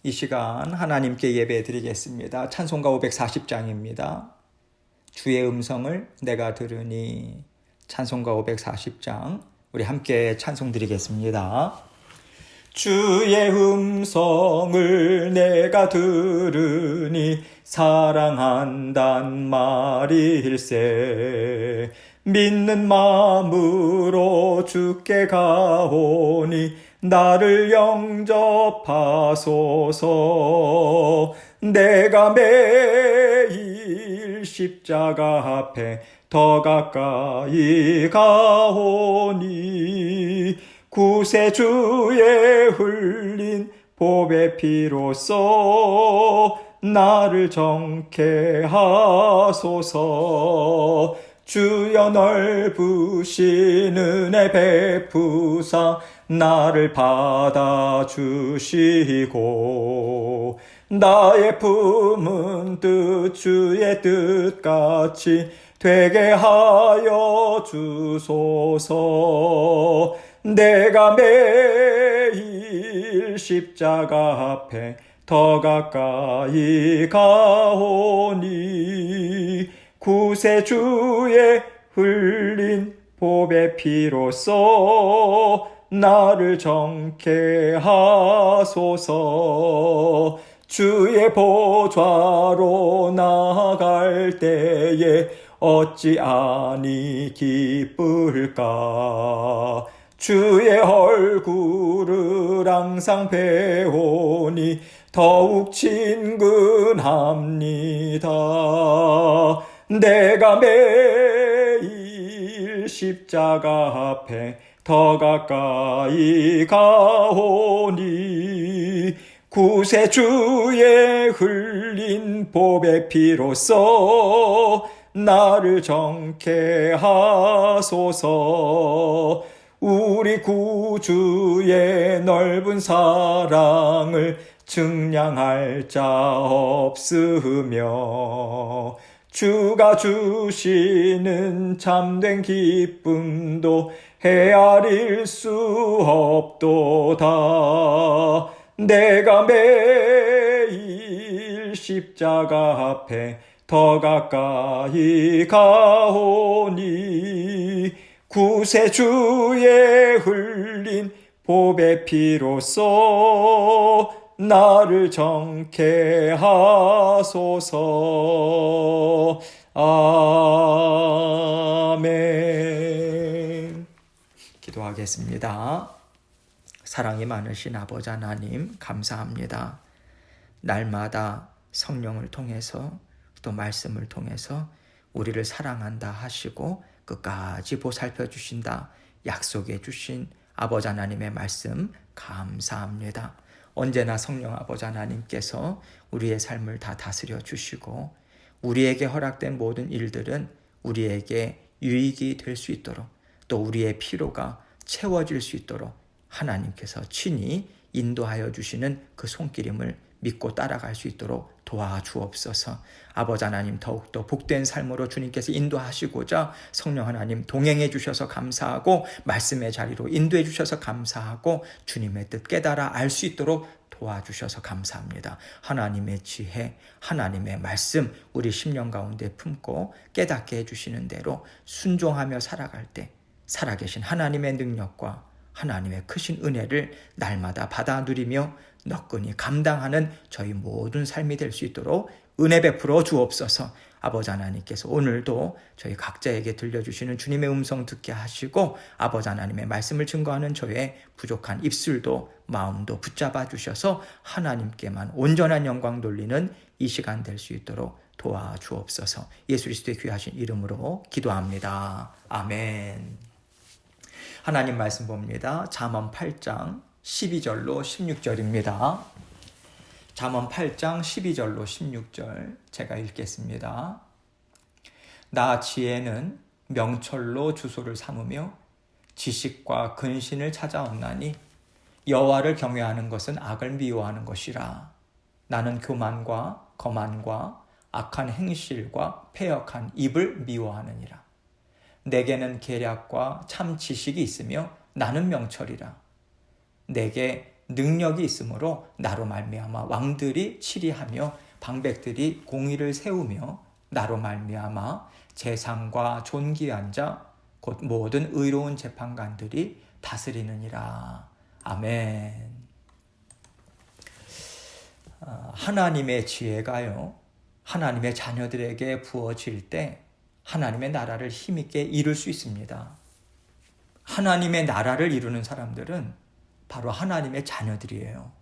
이 시간 하나님께 예배 드리겠습니다. 찬송가 540장입니다. 주의 음성을 내가 들으니. 찬송가 540장 우리 함께 찬송 드리겠습니다. 주의 음성을 내가 들으니 사랑한단 말일세. 믿는 마음으로 주께 가오니 나를 영접하소서. 내가 매일 십자가 앞에 더 가까이 가오니 구세주의 흘린 보배 피로써 나를 정케 하소서. 주여 넓으신 은혜 베푸사 나를 받아주시고 나의 품은 뜻 주의 뜻같이 되게 하여 주소서. 내가 매일 십자가 앞에 더 가까이 가오니 구세주의 흘린 보배 피로써 나를 정케 하소서. 주의 보좌로 나아갈 때에 어찌 아니 기쁠까. 주의 얼굴을 항상 배우니 더욱 친근합니다. 내가 매일 십자가 앞에 더 가까이 가오니 구세주의 흘린 보배 피로써 나를 정케 하소서. 우리 구주의 넓은 사랑을 증량할 자 없으며 주가 주시는 참된 기쁨도 헤아릴 수 없도다. 내가 매일 십자가 앞에 더 가까이 가오니 구세주의 흘린 보배 피로써 나를 정케 하소서. 아멘. 기도하겠습니다. 사랑이 많으신 아버지 하나님 감사합니다. 날마다 성령을 통해서 또 말씀을 통해서 우리를 사랑한다 하시고 끝까지 보살펴 주신다 약속해 주신 아버지 하나님의 말씀 감사합니다. 언제나 성령 아버지 하나님께서 우리의 삶을 다 다스려 주시고 우리에게 허락된 모든 일들은 우리에게 유익이 될 수 있도록 또 우리의 필요가 채워질 수 있도록 하나님께서 친히 인도하여 주시는 그 손길임을 믿고 따라갈 수 있도록 도와주옵소서. 아버지 하나님 더욱더 복된 삶으로 주님께서 인도하시고자 성령 하나님 동행해 주셔서 감사하고 말씀의 자리로 인도해 주셔서 감사하고 주님의 뜻 깨달아 알 수 있도록 도와주셔서 감사합니다. 하나님의 지혜, 하나님의 말씀 우리 심령 가운데 품고 깨닫게 해주시는 대로 순종하며 살아갈 때 살아계신 하나님의 능력과 하나님의 크신 은혜를 날마다 받아 누리며 너끈히 감당하는 저희 모든 삶이 될 수 있도록 은혜 베풀어 주옵소서. 아버지 하나님께서 오늘도 저희 각자에게 들려주시는 주님의 음성 듣게 하시고 아버지 하나님의 말씀을 증거하는 저의 부족한 입술도 마음도 붙잡아 주셔서 하나님께만 온전한 영광 돌리는 이 시간 될 수 있도록 도와주옵소서. 예수 그리스도의 귀하신 이름으로 기도합니다. 아멘. 하나님 말씀 봅니다. 잠언 8장 12절로 16절입니다. 잠언 8장 12절로 16절 제가 읽겠습니다. 나 지혜는 명철로 주소를 삼으며 지식과 근신을 찾아왔나니 여호와를 경외하는 것은 악을 미워하는 것이라. 나는 교만과 거만과 악한 행실과 패역한 입을 미워하느니라. 내게는 계략과 참 지식이 있으며 나는 명철이라. 내게 능력이 있으므로 나로 말미암아 왕들이 치리하며 방백들이 공의를 세우며 나로 말미암아 재상과 존귀한 자 곧 모든 의로운 재판관들이 다스리느니라. 아멘. 하나님의 지혜가요, 하나님의 자녀들에게 부어질 때 하나님의 나라를 힘있게 이룰 수 있습니다. 하나님의 나라를 이루는 사람들은 바로 하나님의 자녀들이에요.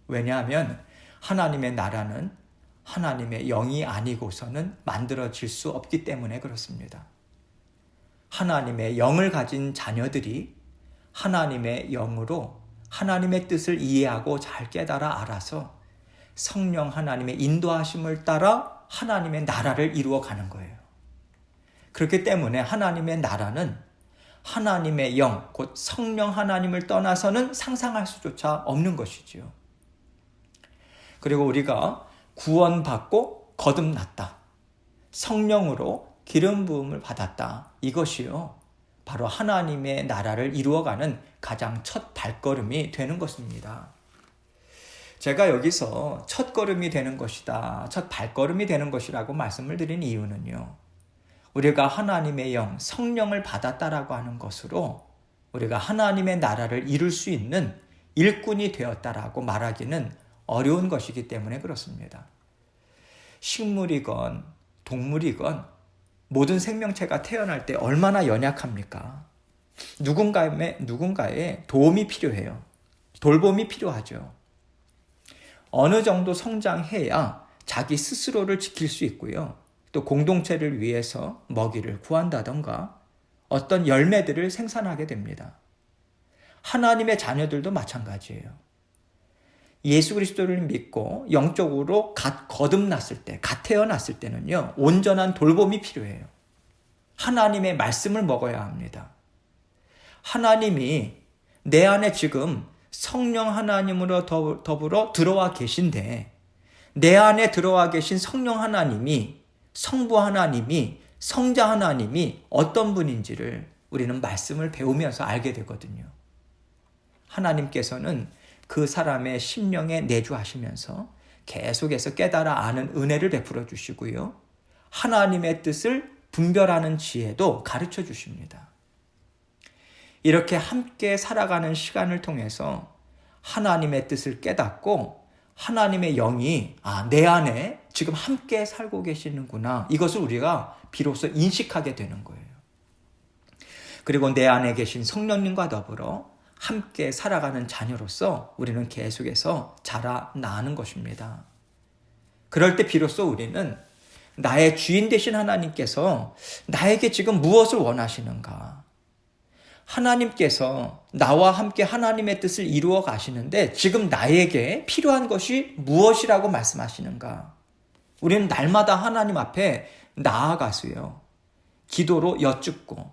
왜냐하면 하나님의 나라는 하나님의 영이 아니고서는 만들어질 수 없기 때문에 그렇습니다. 하나님의 영을 가진 자녀들이 하나님의 영으로 하나님의 뜻을 이해하고 잘 깨달아 알아서 성령 하나님의 인도하심을 따라 하나님의 나라를 이루어 가는 거예요. 그렇기 때문에 하나님의 나라는 하나님의 영, 곧 성령 하나님을 떠나서는 상상할 수조차 없는 것이지요. 그리고 우리가 구원받고 거듭났다. 성령으로 기름 부음을 받았다. 이것이요, 바로 하나님의 나라를 이루어가는 가장 첫 발걸음이 되는 것입니다. 제가 여기서 첫 걸음이 되는 것이다, 첫 발걸음이 되는 것이라고 말씀을 드린 이유는요, 우리가 하나님의 영, 성령을 받았다라고 하는 것으로 우리가 하나님의 나라를 이룰 수 있는 일꾼이 되었다라고 말하기는 어려운 것이기 때문에 그렇습니다. 식물이건 동물이건 모든 생명체가 태어날 때 얼마나 연약합니까? 누군가의 도움이 필요해요. 돌봄이 필요하죠. 어느 정도 성장해야 자기 스스로를 지킬 수 있고요. 또 공동체를 위해서 먹이를 구한다던가 어떤 열매들을 생산하게 됩니다. 하나님의 자녀들도 마찬가지예요. 예수 그리스도를 믿고 영적으로 갓 거듭났을 때, 갓 태어났을 때는요, 온전한 돌봄이 필요해요. 하나님의 말씀을 먹어야 합니다. 하나님이 내 안에 지금 성령 하나님으로 더불어 들어와 계신데, 내 안에 들어와 계신 성령 하나님이, 성부 하나님이, 성자 하나님이 어떤 분인지를 우리는 말씀을 배우면서 알게 되거든요. 하나님께서는 그 사람의 심령에 내주하시면서 계속해서 깨달아 아는 은혜를 베풀어 주시고요, 하나님의 뜻을 분별하는 지혜도 가르쳐 주십니다. 이렇게 함께 살아가는 시간을 통해서 하나님의 뜻을 깨닫고 하나님의 영이 내 안에 지금 함께 살고 계시는구나, 이것을 우리가 비로소 인식하게 되는 거예요. 그리고 내 안에 계신 성령님과 더불어 함께 살아가는 자녀로서 우리는 계속해서 자라나는 것입니다. 그럴 때 비로소 우리는 나의 주인 되신 하나님께서 나에게 지금 무엇을 원하시는가? 하나님께서 나와 함께 하나님의 뜻을 이루어 가시는데 지금 나에게 필요한 것이 무엇이라고 말씀하시는가? 우리는 날마다 하나님 앞에 나아가서요, 기도로 여쭙고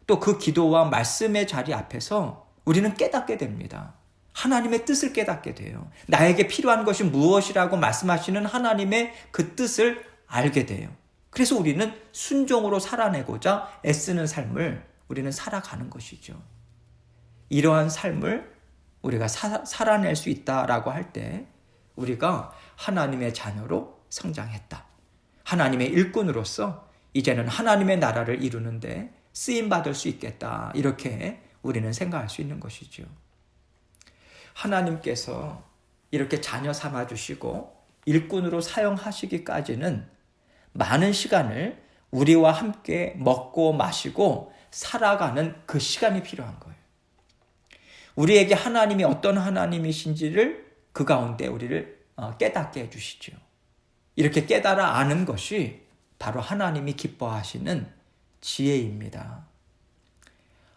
또 그 기도와 말씀의 자리 앞에서 우리는 깨닫게 됩니다. 하나님의 뜻을 깨닫게 돼요. 나에게 필요한 것이 무엇이라고 말씀하시는 하나님의 그 뜻을 알게 돼요. 그래서 우리는 순종으로 살아내고자 애쓰는 삶을 우리는 살아가는 것이죠. 이러한 삶을 우리가 살아낼 수 있다라고 할 때 우리가 하나님의 자녀로 성장했다. 하나님의 일꾼으로서 이제는 하나님의 나라를 이루는데 쓰임받을 수 있겠다. 이렇게 우리는 생각할 수 있는 것이죠. 하나님께서 이렇게 자녀 삼아주시고 일꾼으로 사용하시기까지는 많은 시간을 우리와 함께 먹고 마시고 살아가는 그 시간이 필요한 거예요. 우리에게 하나님이 어떤 하나님이신지를 그 가운데 우리를 깨닫게 해주시죠. 이렇게 깨달아 아는 것이 바로 하나님이 기뻐하시는 지혜입니다.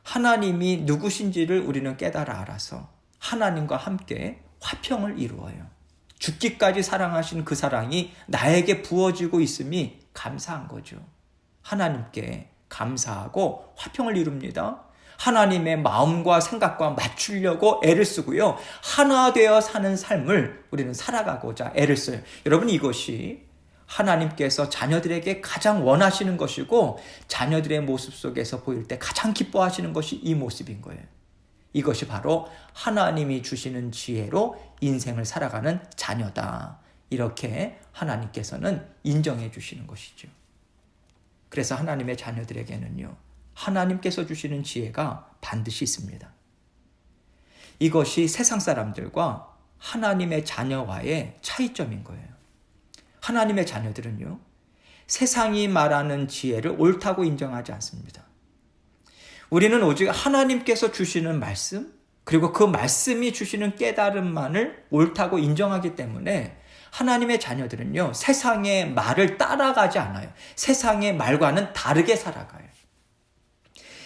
하나님이 누구신지를 우리는 깨달아 알아서 하나님과 함께 화평을 이루어요. 죽기까지 사랑하신 그 사랑이 나에게 부어지고 있음이 감사한 거죠. 하나님께 감사하고 화평을 이룹니다. 하나님의 마음과 생각과 맞추려고 애를 쓰고요, 하나 되어 사는 삶을 우리는 살아가고자 애를 써요. 여러분, 이것이 하나님께서 자녀들에게 가장 원하시는 것이고 자녀들의 모습 속에서 보일 때 가장 기뻐하시는 것이 이 모습인 거예요. 이것이 바로 하나님이 주시는 지혜로 인생을 살아가는 자녀다. 이렇게 하나님께서는 인정해 주시는 것이죠. 그래서 하나님의 자녀들에게는요, 하나님께서 주시는 지혜가 반드시 있습니다. 이것이 세상 사람들과 하나님의 자녀와의 차이점인 거예요. 하나님의 자녀들은요, 세상이 말하는 지혜를 옳다고 인정하지 않습니다. 우리는 오직 하나님께서 주시는 말씀, 그리고 그 말씀이 주시는 깨달음만을 옳다고 인정하기 때문에 하나님의 자녀들은요, 세상의 말을 따라가지 않아요. 세상의 말과는 다르게 살아가요.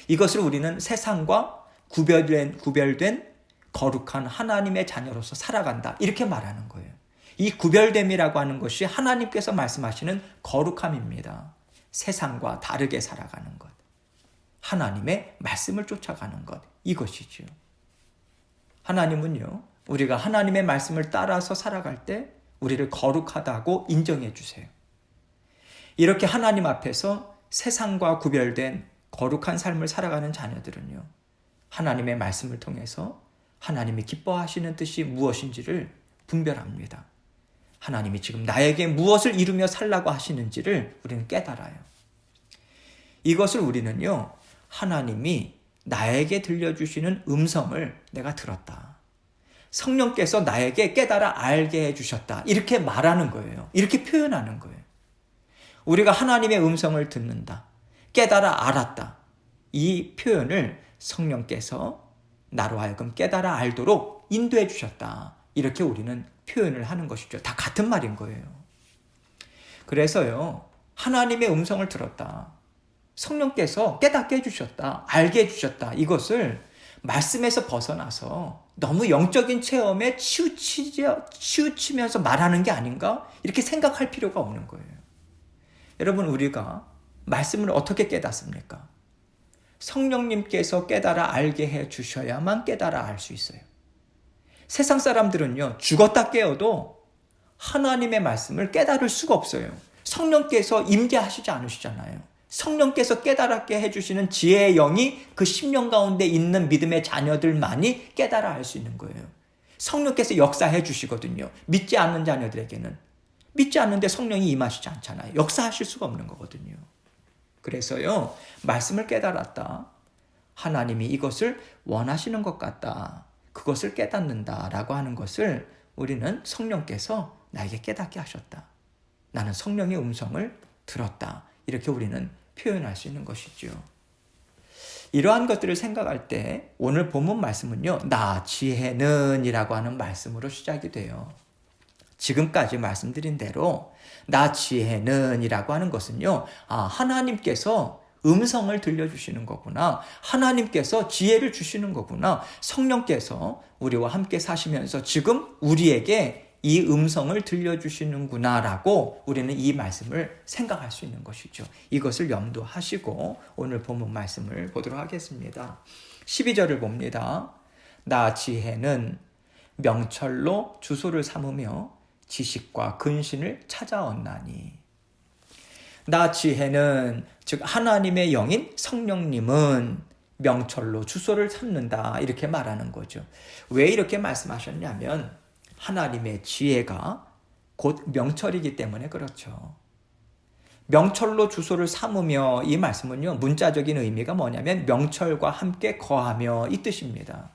이것을 우리는 세상과 구별된 거룩한 하나님의 자녀로서 살아간다. 이렇게 말하는 거예요. 이 구별됨이라고 하는 것이 하나님께서 말씀하시는 거룩함입니다. 세상과 다르게 살아가는 것. 하나님의 말씀을 쫓아가는 것. 이것이죠. 하나님은요, 우리가 하나님의 말씀을 따라서 살아갈 때 우리를 거룩하다고 인정해 주세요. 이렇게 하나님 앞에서 세상과 구별된 거룩한 삶을 살아가는 자녀들은요, 하나님의 말씀을 통해서 하나님이 기뻐하시는 뜻이 무엇인지를 분별합니다. 하나님이 지금 나에게 무엇을 이루며 살라고 하시는지를 우리는 깨달아요. 이것을 우리는요, 하나님이 나에게 들려주시는 음성을 내가 들었다. 성령께서 나에게 깨달아 알게 해주셨다. 이렇게 말하는 거예요. 이렇게 표현하는 거예요. 우리가 하나님의 음성을 듣는다. 깨달아 알았다. 이 표현을 성령께서 나로 하여금 깨달아 알도록 인도해 주셨다. 이렇게 우리는 표현을 하는 것이죠. 다 같은 말인 거예요. 그래서요, 하나님의 음성을 들었다. 성령께서 깨닫게 해주셨다. 알게 해주셨다. 이것을 말씀에서 벗어나서 너무 영적인 체험에 치우치면서 말하는 게 아닌가? 이렇게 생각할 필요가 없는 거예요. 여러분, 우리가 말씀을 어떻게 깨닫습니까? 성령님께서 깨달아 알게 해 주셔야만 깨달아 알 수 있어요. 세상 사람들은요, 죽었다 깨어도 하나님의 말씀을 깨달을 수가 없어요. 성령께서 임재하시지 않으시잖아요. 성령께서 깨달게 해주시는 지혜의 영이 그 심령 가운데 있는 믿음의 자녀들만이 깨달아 알 수 있는 거예요. 성령께서 역사해 주시거든요. 믿지 않는 자녀들에게는. 믿지 않는데 성령이 임하시지 않잖아요. 역사하실 수가 없는 거거든요. 그래서요, 말씀을 깨달았다. 하나님이 이것을 원하시는 것 같다. 그것을 깨닫는다라고 하는 것을 우리는 성령께서 나에게 깨닫게 하셨다. 나는 성령의 음성을 들었다. 이렇게 우리는 표현할 수 있는 것이죠. 이러한 것들을 생각할 때 오늘 본문 말씀은요, 나 지혜는 이라고 하는 말씀으로 시작이 돼요. 지금까지 말씀드린 대로 나 지혜는 이라고 하는 것은요, 하나님께서 음성을 들려주시는 거구나. 하나님께서 지혜를 주시는 거구나. 성령께서 우리와 함께 사시면서 지금 우리에게 이 음성을 들려주시는구나 라고 우리는 이 말씀을 생각할 수 있는 것이죠. 이것을 염두하시고 오늘 본문 말씀을 보도록 하겠습니다. 12절을 봅니다. 나 지혜는 명철로 주소를 삼으며 지식과 근신을 찾아왔나니. 나 지혜는, 즉 하나님의 영인 성령님은 명철로 주소를 삼는다. 이렇게 말하는 거죠. 왜 이렇게 말씀하셨냐면 하나님의 지혜가 곧 명철이기 때문에 그렇죠. 명철로 주소를 삼으며, 이 말씀은요, 문자적인 의미가 뭐냐면 명철과 함께 거하며 이 뜻입니다.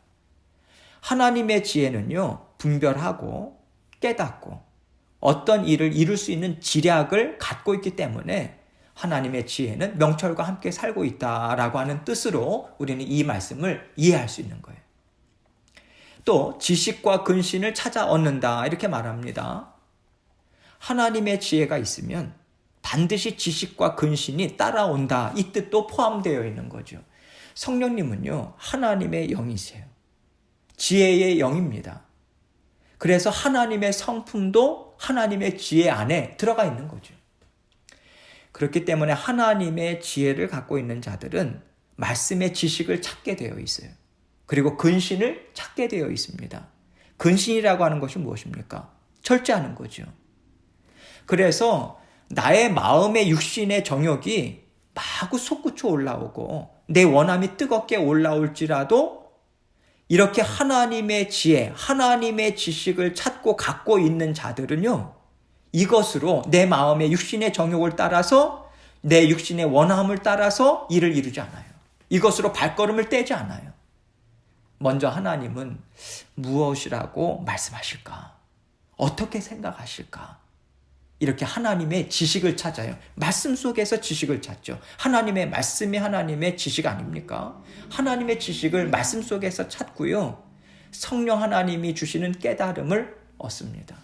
하나님의 지혜는요, 분별하고 깨닫고 어떤 일을 이룰 수 있는 지략을 갖고 있기 때문에 하나님의 지혜는 명철과 함께 살고 있다라고 하는 뜻으로 우리는 이 말씀을 이해할 수 있는 거예요. 또 지식과 근신을 찾아 얻는다 이렇게 말합니다. 하나님의 지혜가 있으면 반드시 지식과 근신이 따라온다, 이 뜻도 포함되어 있는 거죠. 성령님은요, 하나님의 영이세요. 지혜의 영입니다. 그래서 하나님의 성품도 하나님의 지혜 안에 들어가 있는 거죠. 그렇기 때문에 하나님의 지혜를 갖고 있는 자들은 말씀의 지식을 찾게 되어 있어요. 그리고 근신을 찾게 되어 있습니다. 근신이라고 하는 것이 무엇입니까? 절제하는 거죠. 그래서 나의 마음의 육신의 정욕이 마구 솟구쳐 올라오고 내 원함이 뜨겁게 올라올지라도 이렇게 하나님의 지혜, 하나님의 지식을 찾고 갖고 있는 자들은요, 이것으로 내 마음의 육신의 정욕을 따라서 내 육신의 원함을 따라서 일을 이루지 않아요. 이것으로 발걸음을 떼지 않아요. 먼저 하나님은 무엇이라고 말씀하실까? 어떻게 생각하실까? 이렇게 하나님의 지식을 찾아요. 말씀 속에서 지식을 찾죠. 하나님의 말씀이 하나님의 지식 아닙니까? 하나님의 지식을 말씀 속에서 찾고요. 성령 하나님이 주시는 깨달음을 얻습니다.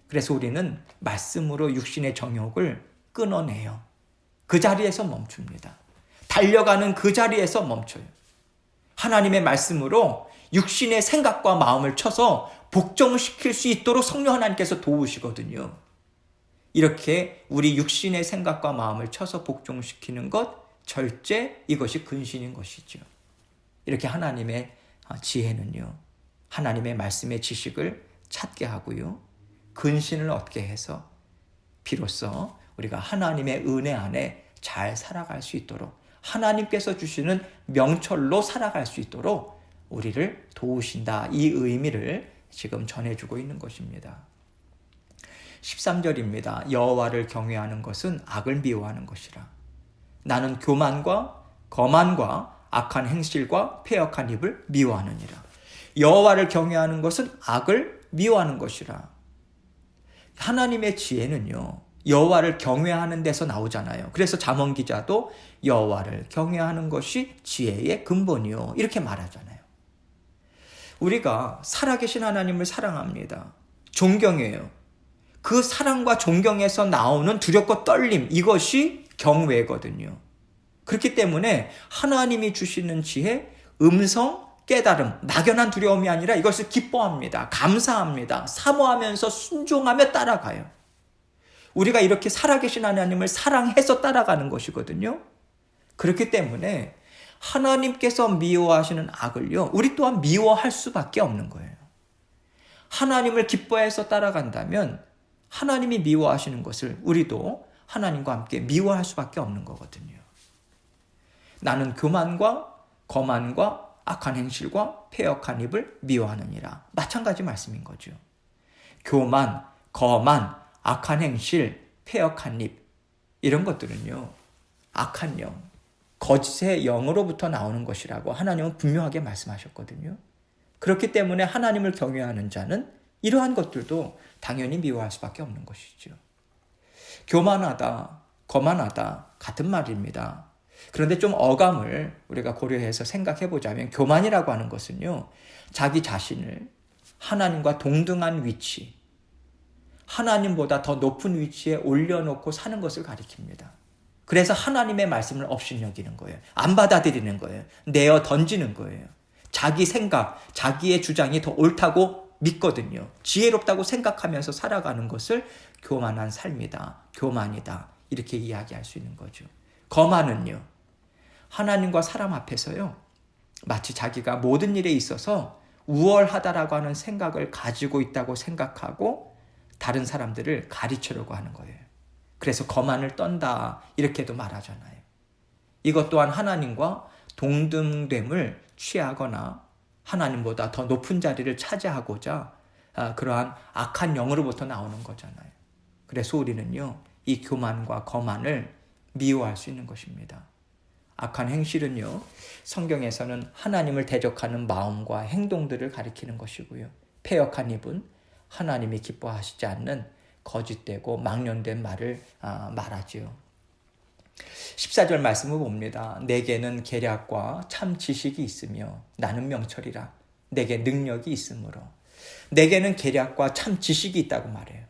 그래서 우리는 말씀으로 육신의 정욕을 끊어내요. 그 자리에서 멈춥니다. 달려가는 그 자리에서 멈춰요. 하나님의 말씀으로 육신의 생각과 마음을 쳐서 복종시킬 수 있도록 성령 하나님께서 도우시거든요. 이렇게 우리 육신의 생각과 마음을 쳐서 복종시키는 것, 절제, 이것이 근신인 것이죠. 이렇게 하나님의 지혜는요, 하나님의 말씀의 지식을 찾게 하고요, 근신을 얻게 해서 비로소 우리가 하나님의 은혜 안에 잘 살아갈 수 있도록, 하나님께서 주시는 명철로 살아갈 수 있도록 우리를 도우신다. 이 의미를 지금 전해주고 있는 것입니다. 13절입니다. 여호와를 경외하는 것은 악을 미워하는 것이라. 나는 교만과 거만과 악한 행실과 패역한 입을 미워하느니라. 여호와를 경외하는 것은 악을 미워하는 것이라. 하나님의 지혜는요, 여호와를 경외하는 데서 나오잖아요. 그래서 잠언 기자도 여호와를 경외하는 것이 지혜의 근본이요, 이렇게 말하잖아요. 우리가 살아계신 하나님을 사랑합니다. 존경해요. 그 사랑과 존경에서 나오는 두렵고 떨림, 이것이 경외거든요. 그렇기 때문에 하나님이 주시는 지혜, 음성, 깨달음, 막연한 두려움이 아니라 이것을 기뻐합니다. 감사합니다. 사모하면서 순종하며 따라가요. 우리가 이렇게 살아계신 하나님을 사랑해서 따라가는 것이거든요. 그렇기 때문에 하나님께서 미워하시는 악을요, 우리 또한 미워할 수밖에 없는 거예요. 하나님을 기뻐해서 따라간다면 하나님이 미워하시는 것을 우리도 하나님과 함께 미워할 수밖에 없는 거거든요. 나는 교만과 거만과 악한 행실과 패역한 입을 미워하느니라. 마찬가지 말씀인 거죠. 교만, 거만, 악한 행실, 패역한 입, 이런 것들은요, 악한 영, 거짓의 영으로부터 나오는 것이라고 하나님은 분명하게 말씀하셨거든요. 그렇기 때문에 하나님을 경외하는 자는 이러한 것들도 당연히 미워할 수밖에 없는 것이죠. 교만하다, 거만하다, 같은 말입니다. 그런데 좀 어감을 우리가 고려해서 생각해 보자면, 교만이라고 하는 것은요, 자기 자신을 하나님과 동등한 위치, 하나님보다 더 높은 위치에 올려놓고 사는 것을 가리킵니다. 그래서 하나님의 말씀을 업신여기는 거예요. 안 받아들이는 거예요. 내어 던지는 거예요. 자기 생각, 자기의 주장이 더 옳다고 믿거든요. 지혜롭다고 생각하면서 살아가는 것을 교만한 삶이다, 교만이다, 이렇게 이야기할 수 있는 거죠. 거만은요, 하나님과 사람 앞에서요, 마치 자기가 모든 일에 있어서 우월하다라고 하는 생각을 가지고 있다고 생각하고 다른 사람들을 가르치려고 하는 거예요. 그래서 거만을 떤다, 이렇게도 말하잖아요. 이것 또한 하나님과 동등됨을 취하거나 하나님보다 더 높은 자리를 차지하고자 그러한 악한 영으로부터 나오는 거잖아요. 그래서 우리는요, 이 교만과 거만을 미워할 수 있는 것입니다. 악한 행실은요, 성경에서는 하나님을 대적하는 마음과 행동들을 가리키는 것이고요. 패역한 입은 하나님이 기뻐하시지 않는 거짓되고 망령된 말을 말하지요. 14절 말씀을 봅니다. 내게는 계략과 참 지식이 있으며 나는 명철이라. 내게 능력이 있으므로. 내게는 계략과 참 지식이 있다고 말해요.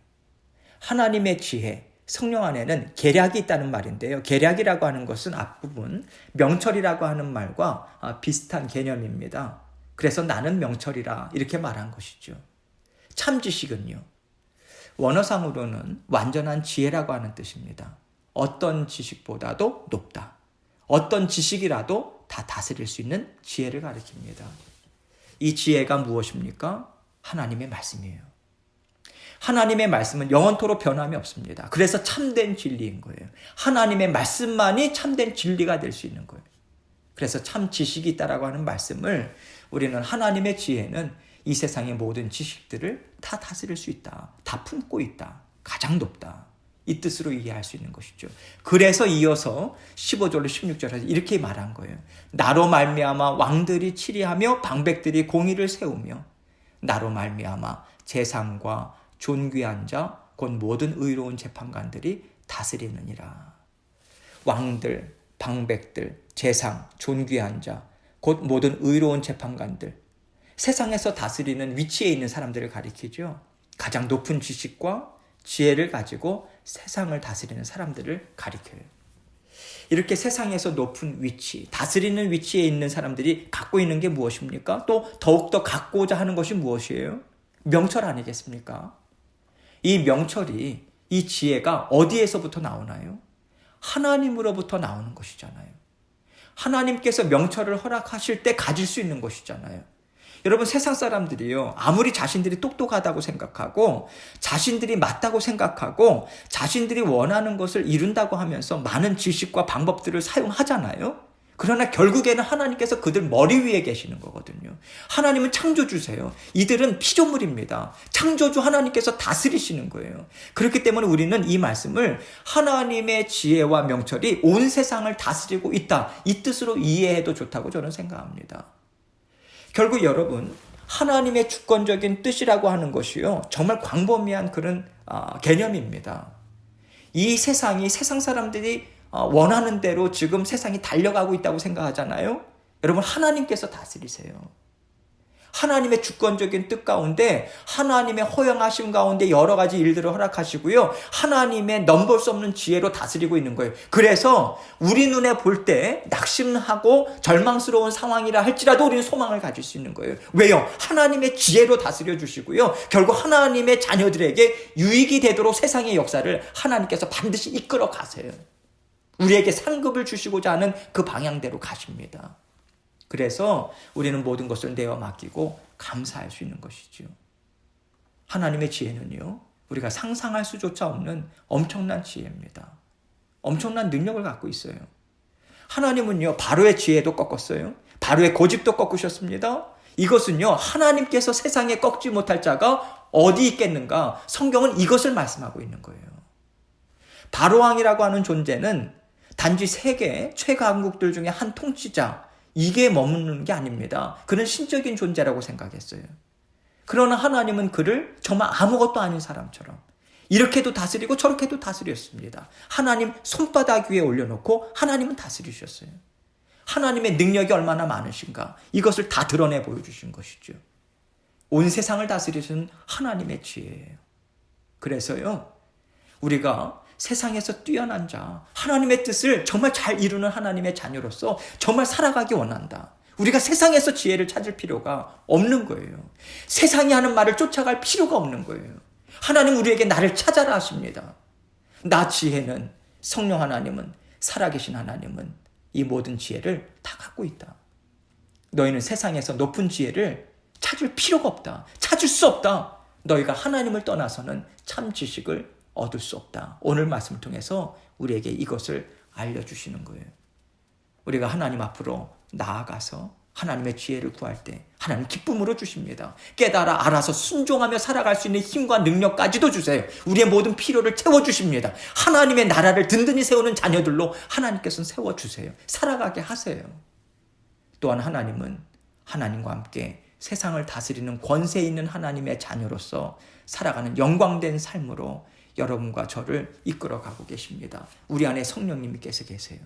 하나님의 지혜, 성령 안에는 계략이 있다는 말인데요. 계략이라고 하는 것은 앞부분 명철이라고 하는 말과 비슷한 개념입니다. 그래서 나는 명철이라, 이렇게 말한 것이죠. 참 지식은요, 원어상으로는 완전한 지혜라고 하는 뜻입니다. 어떤 지식보다도 높다. 어떤 지식이라도 다 다스릴 수 있는 지혜를 가리킵니다. 이 지혜가 무엇입니까? 하나님의 말씀이에요. 하나님의 말씀은 영원토록 변함이 없습니다. 그래서 참된 진리인 거예요. 하나님의 말씀만이 참된 진리가 될 수 있는 거예요. 그래서 참 지식이 있다라고 하는 말씀을 우리는 하나님의 지혜는 이 세상의 모든 지식들을 다 다스릴 수 있다. 다 품고 있다. 가장 높다. 이 뜻으로 이해할 수 있는 것이죠. 그래서 이어서 15절로 16절에서 이렇게 말한 거예요. 나로 말미암아 왕들이 치리하며 방백들이 공의를 세우며 나로 말미암아 재상과 존귀한 자 곧 모든 의로운 재판관들이 다스리느니라. 왕들, 방백들, 재상, 존귀한 자 곧 모든 의로운 재판관들, 세상에서 다스리는 위치에 있는 사람들을 가리키죠. 가장 높은 지식과 지혜를 가지고 세상을 다스리는 사람들을 가리켜요. 이렇게 세상에서 높은 위치, 다스리는 위치에 있는 사람들이 갖고 있는 게 무엇입니까? 또 더욱더 갖고자 하는 것이 무엇이에요? 명철 아니겠습니까? 이 명철이, 이 지혜가 어디에서부터 나오나요? 하나님으로부터 나오는 것이잖아요. 하나님께서 명철을 허락하실 때 가질 수 있는 것이잖아요. 여러분, 세상 사람들이요, 아무리 자신들이 똑똑하다고 생각하고 자신들이 맞다고 생각하고 자신들이 원하는 것을 이룬다고 하면서 많은 지식과 방법들을 사용하잖아요. 그러나 결국에는 하나님께서 그들 머리 위에 계시는 거거든요. 하나님은 창조주세요. 이들은 피조물입니다. 창조주 하나님께서 다스리시는 거예요. 그렇기 때문에 우리는 이 말씀을 하나님의 지혜와 명철이 온 세상을 다스리고 있다, 이 뜻으로 이해해도 좋다고 저는 생각합니다. 결국 여러분, 하나님의 주권적인 뜻이라고 하는 것이요, 정말 광범위한 그런 개념입니다. 이 세상이 세상 사람들이 원하는 대로 지금 세상이 달려가고 있다고 생각하잖아요. 여러분, 하나님께서 다스리세요. 하나님의 주권적인 뜻 가운데, 하나님의 허용하심 가운데 여러 가지 일들을 허락하시고요, 하나님의 넘볼 수 없는 지혜로 다스리고 있는 거예요. 그래서 우리 눈에 볼 때 낙심하고 절망스러운 상황이라 할지라도 우리는 소망을 가질 수 있는 거예요. 왜요? 하나님의 지혜로 다스려 주시고요, 결국 하나님의 자녀들에게 유익이 되도록 세상의 역사를 하나님께서 반드시 이끌어 가세요. 우리에게 상급을 주시고자 하는 그 방향대로 가십니다. 그래서 우리는 모든 것을 내어 맡기고 감사할 수 있는 것이죠. 하나님의 지혜는요, 우리가 상상할 수조차 없는 엄청난 지혜입니다. 엄청난 능력을 갖고 있어요. 하나님은요, 바로의 지혜도 꺾었어요. 바로의 고집도 꺾으셨습니다. 이것은요, 하나님께서 세상에 꺾지 못할 자가 어디 있겠는가? 성경은 이것을 말씀하고 있는 거예요. 바로왕이라고 하는 존재는 단지 세계 최강국들 중에 한 통치자, 이게 머무는 게 아닙니다. 그는 신적인 존재라고 생각했어요. 그러나 하나님은 그를 정말 아무것도 아닌 사람처럼 이렇게도 다스리고 저렇게도 다스렸습니다. 하나님 손바닥 위에 올려놓고 하나님은 다스리셨어요. 하나님의 능력이 얼마나 많으신가, 이것을 다 드러내 보여주신 것이죠. 온 세상을 다스리시는 하나님의 지혜예요. 그래서요, 우리가 세상에서 뛰어난 자, 하나님의 뜻을 정말 잘 이루는 하나님의 자녀로서 정말 살아가기 원한다. 우리가 세상에서 지혜를 찾을 필요가 없는 거예요. 세상이 하는 말을 쫓아갈 필요가 없는 거예요. 하나님 우리에게 나를 찾아라 하십니다. 나 지혜는, 성령 하나님은, 살아계신 하나님은 이 모든 지혜를 다 갖고 있다. 너희는 세상에서 높은 지혜를 찾을 필요가 없다. 찾을 수 없다. 너희가 하나님을 떠나서는 참 지식을 얻을 수 없다. 오늘 말씀을 통해서 우리에게 이것을 알려주시는 거예요. 우리가 하나님 앞으로 나아가서 하나님의 지혜를 구할 때 하나님 기쁨으로 주십니다. 깨달아 알아서 순종하며 살아갈 수 있는 힘과 능력까지도 주세요. 우리의 모든 필요를 채워주십니다. 하나님의 나라를 든든히 세우는 자녀들로 하나님께서는 세워주세요. 살아가게 하세요. 또한 하나님은 하나님과 함께 세상을 다스리는 권세 있는 하나님의 자녀로서 살아가는 영광된 삶으로 여러분과 저를 이끌어가고 계십니다. 우리 안에 성령님께서 계세요.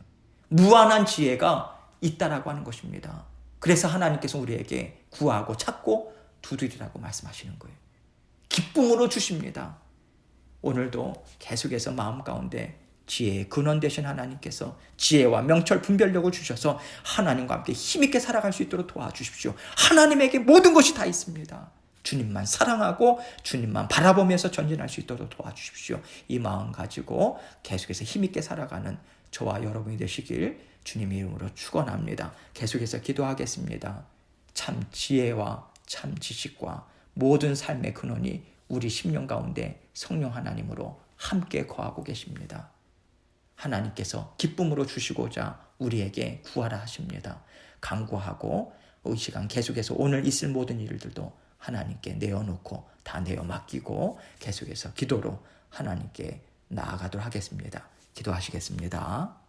무한한 지혜가 있다라고 하는 것입니다. 그래서 하나님께서 우리에게 구하고 찾고 두드리라고 말씀하시는 거예요. 기쁨으로 주십니다. 오늘도 계속해서 마음 가운데 지혜의 근원 되신 하나님께서 지혜와 명철 분별력을 주셔서 하나님과 함께 힘있게 살아갈 수 있도록 도와주십시오. 하나님에게 모든 것이 다 있습니다. 주님만 사랑하고 주님만 바라보면서 전진할 수 있도록 도와주십시오. 이 마음 가지고 계속해서 힘있게 살아가는 저와 여러분이 되시길 주님의 이름으로 축원합니다. 계속해서 기도하겠습니다. 참 지혜와 참 지식과 모든 삶의 근원이 우리 심령 가운데 성령 하나님으로 함께 거하고 계십니다. 하나님께서 기쁨으로 주시고자 우리에게 구하라 하십니다. 간구하고 이 시간 계속해서 오늘 있을 모든 일들도 하나님께 내어놓고 다 내어 맡기고 계속해서 기도로 하나님께 나아가도록 하겠습니다. 기도하시겠습니다.